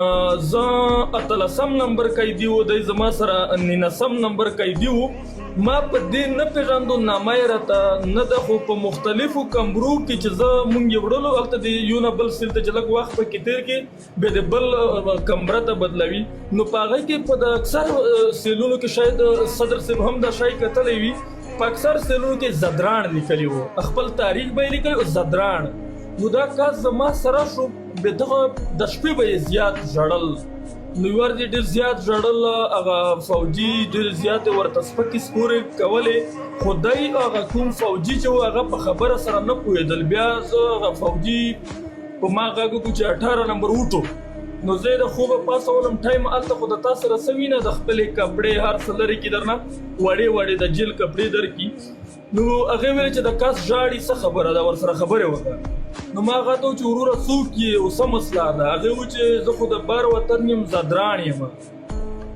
زه اتلسم نمبر قیدي و دی زما سره 19 نمبر قیدي و ما په دې نه پیژاندو نامه یې راته نه ده خو په مختلفو کمرو کې چې زه مونږ یې وړلو هلته د یو نه بل سیل ته چې لږ وخت پکې تېر کړي بیا د بل کمره ته بدلوي نو په هغه کې په د اکثر سیلونو کې شاید صدر صاحب هم دا شی کتلی وي په اکثر سیلونو کې زدران لیکلي وو خپل تاریخ به یې لیکلی زدران نو دا کار زما سره شو بیا دغه د شپې به یې زیات ژړل نو ور دې ډېر زیات ژړل هغه فوجي ډېر زیاتې ورته سپکې سپورې کولې خو دی هغه کوم فوجي چې و هغه په خبره سره نه پوهېدل بیا زه هغه فوجي په ما غږ وکړو چې 18 نمبر وټو نو زه د خوبه پاسولم ټایم هلته خو د تا سره څه وینه د خپلې کپړې هر څه لرې کړي درنه وړې وړې د جیل کپړې درکړي نو هغې ویل چې د کس ژاړي څه خبره ده ورسره خبرې وکړه نو ما هغه ته و چې وروره څوک یې او څه مسله ده هغې و چې زه خو د بار وطن یم زدران یم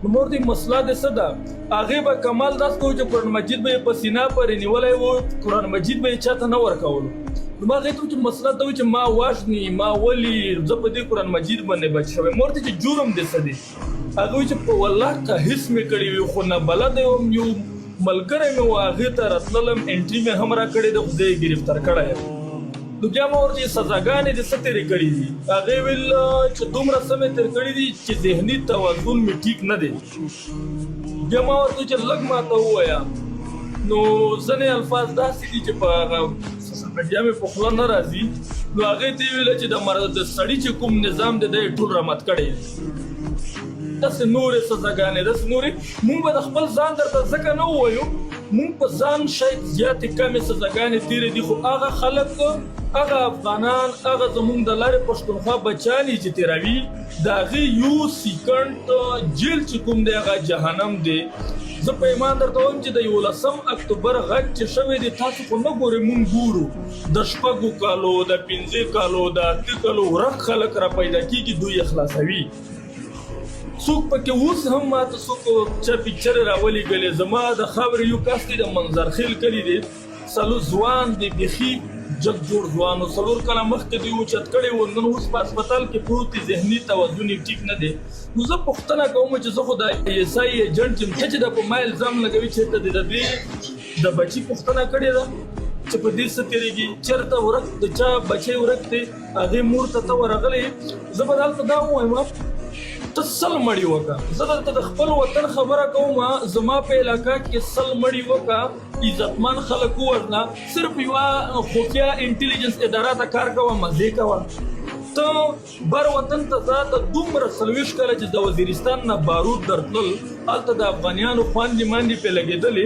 نو مور دې مسله دې څه ده هغې به کمال داسې کوو چې قرآن مجید به یې په سینه پورې نیولی و قرآن مجید به یې چاته نه ورکولو نو ما هغې ته و چې مسله ته و چې ما وژني ما ولي زه په دې قرآن مجید باندې بچ شوی مور دې چې جرم دې څه دی هغې و چې په والله که هېڅ مې کړي وي خو نه بلده یم یو ملګری مې و هغې ته راتللم انټري مې هم راکړې ده خو زه یې ګرفتار کړی یم نو بیا ما ورته سزاګانې دې څه تېرې کړي دي هغې ویل چې دومره څه مې تېر کړي دي چې ذهني توازن مې ټیک نه دی بیا ما ورته چې لږ ماته ووایه نو ځینې الفاظ داسې دي چې په هغه سوشل میډیا مې په خوله نه راځي نو هغې ته یې ویله چې د سړي چې کوم نظام دی دی ټول رامات کړی داسې نورې سزاګانې داسې نورې مونږ به د خپل ځان درته ځکه نه ووایو مونږ په ځان شاید زیاتې کمې سزاګانې تېرې دي خو هغه خلک هغه افغانان هغه زمونږ د لارې پښتونخوا بچیانې چې تېروي د هغې یو سیکنډ جیل چې کوم دی هغه جهنم دی زه په ایمان درته وایم چې د 11 اکتوبر غږ چې شوی دی تاسو خو نه ګورئ مونږ ګورو د 6 کالو د 15 کالو د 8 کالو ورک خلک را پیدا کېږي دوی یې خلاصوي څوک پکې اوس هم ماته څوک چا پیکچرې راولېږلې زما د خاورې یو کس دی د منظرخیل کلي دی څلور ځوان دی بیخي جګ جوړ ځوان و څلور کاله مخکې دوی اوچت کړی و نن اوس په هسپتال کې پروت دی ذهني توازن یې ټیک نه دی نو زه پوښتنه کوم چې زه خو د ایس آی ایجنټ یم ته چې دا په ما الزام لګوي چېرته دی د دې د بچي پوښتنه کړې ده چې په دې څه تېرېږي چېرته ورک د چا بچی ورک دی هغې مور ته ورغلی زه به دلته دا ووایم ته سل مړي وکړه زه درته د خپل وطن خبره کوم زما په علاقه کې سل مړي وکړه عزتمن خلک ووژنه صرف یوه خفیه انټیلیجنس اداره ته کار کوه مزې کوه ته بر وطن ته ځه د دومره 40 کاله چې د وزیرستان نه بارود درتلل هلته د افغانیانو خویندې ماندې پرې لګېدلې